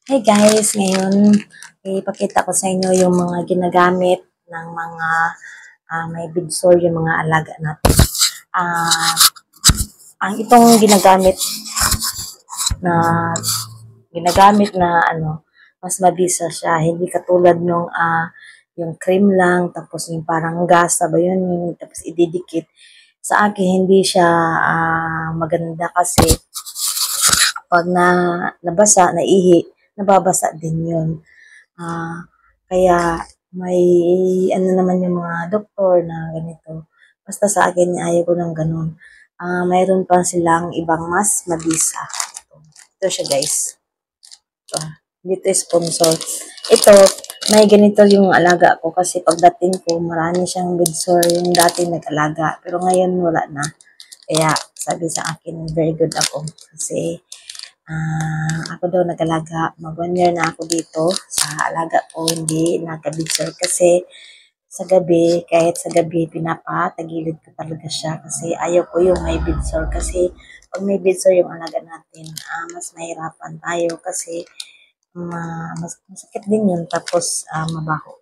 Hey guys, ngayon ipakita ko sa inyo yung mga ginagamit ng mga may bidsor, yung mga alaga natin. Ah, ang itong na ginagamit na mas mabisa siya, hindi katulad nung yung cream lang tapos yung parang gasa ba yun, yung tapos ididikit. Sa akin hindi siya maganda kasi pag nabasa, naihi, nababasa din yun. Ah, kaya may ano naman yung mga doktor na ganito. Basta sa akin, ayaw ko ng ganun. Mayroon pa silang ibang mas mabisa. Ito siya guys. Ito. Dito sponsor. Ito, may ganito yung alaga ko kasi pagdating ko, marami siyang bidsor yung dati nag-alaga. Pero ngayon wala na. Kaya sabi sa akin, very good ako. Kasi ako daw nag-alaga. Mag 1 year na ako dito. Sa alaga ko, hindi nagka-bidsor kasi sa gabi, kahit sa gabi, pinapatagilid ko talaga siya kasi ayaw ko yung may bidsor kasi pag may bidsor yung alaga natin, mas mahirapan tayo kasi mas masakit din yun tapos mabaho.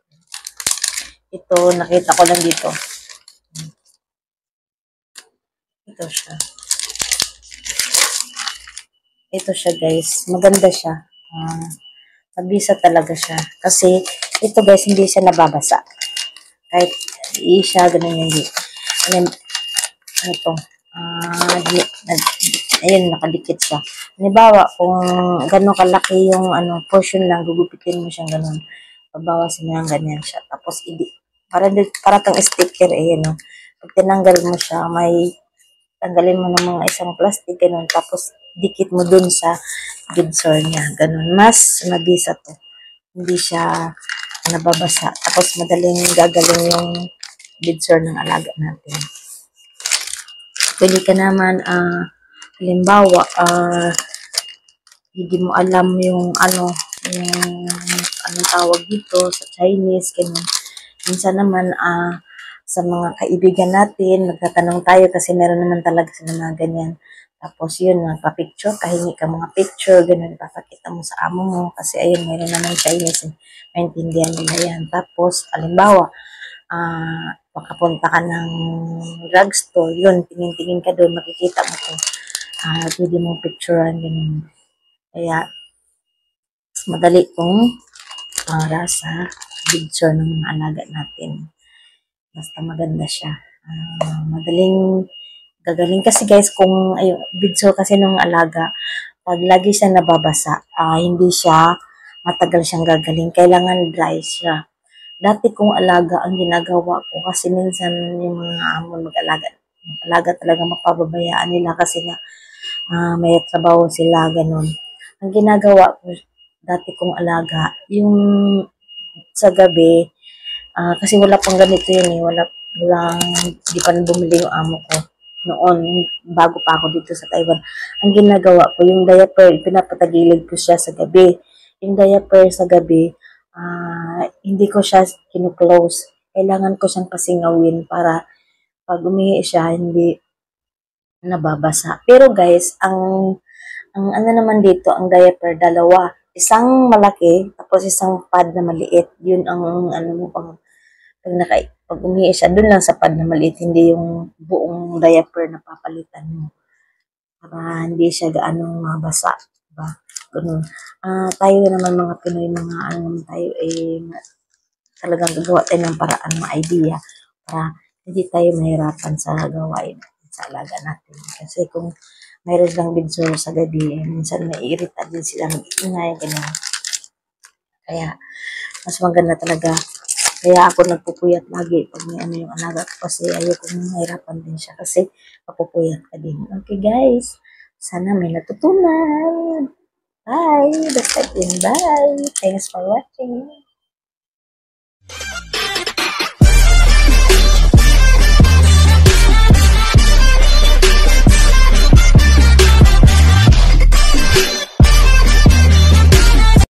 Ito, nakita ko lang dito. Ito siya. Ito siya guys. Maganda siya. Mabisa talaga siya. Kasi ito guys, hindi siya nababasa. Kahit siya, ganun hindi. And then, ano to? Ayun, nakadikit siya. Halimbawa, kung gano'n kalaki yung portion lang, gugupitin mo siyang gano'n. Pabawasan mo lang ganyan siya. Tapos, para tong sticker, no? Pag tinanggal mo siya, tanggalin mo ng mga isang plastic, ganun. Tapos, dikit mo dun sa bidsor niya. Ganun. Mas mabisa to. Hindi siya nababasa. Tapos, madaling gagaling yung bidsor ng alaga natin. Pwede ka naman, halimbawa, hindi mo alam yung anong tawag dito sa Chinese, ganun. Minsan naman, sa mga kaibigan natin, nagtatanong tayo kasi meron naman talaga sila mga ganyan. Tapos yun, pa-picture, kahingi ka mga picture, ganun, ipapakita mo sa amo mo. Kasi ayun, meron naman Chinese, maintindihan nila yan. Tapos, halimbawa, makapunta ka ng drugstore, yun, tingin-tingin ka doon, makikita mo to. Pwede mong picturean, ganun. Kaya, mas madali kung para sa bidsor ng mga alaga natin. Basta maganda siya. Madaling gagaling. Kasi guys, kung bidsor kasi nung alaga, pag lagi siya nababasa, hindi siya matagal siyang gagaling. Kailangan dry siya. Dati kong alaga ang ginagawa ko kasi minsan yung mga amon mag-alaga. Alaga talaga mapababayaan nila kasi nga may trabaho sila, ganun. Ang ginagawa ko, dati kong alaga, yung sa gabi, kasi wala pang ganito yun eh, di pa bumili yung amo ko noon, bago pa ako dito sa Taiwan. Ang ginagawa ko, yung diaper, pinapatagilid ko siya sa gabi. Yung diaper sa gabi, hindi ko siya kinu-close. Kailangan ko siyang pasingawin para pag umihi siya, hindi nababasa. Pero guys, ang ano naman dito, ang diaper, dalawa. Isang malaki, tapos isang pad na maliit. Yun ang ano mo pag umihi siya, dun lang sa pad na maliit, hindi yung buong diaper na papalitan mo. Para hindi siya gaanong mabasa. Diba? Ganun. Tayo naman mga Pinoy, mga ano naman tayo, talagang gagawa tayo ng paraan, mga idea, para hindi tayo mahirapan sa gawain sa alaga natin. Kasi kung mayroon lang bidsor sa gabi, minsan naiirita din sila mag-ingay, ganyan. Kaya, mas maganda talaga. Kaya ako nagpupuyat lagi pag may yung alaga ko kasi ayoko mahirapan din siya kasi mapupuyat ka din. Okay guys, sana may natutunan. Bye! That's it. Bye! Thanks for watching.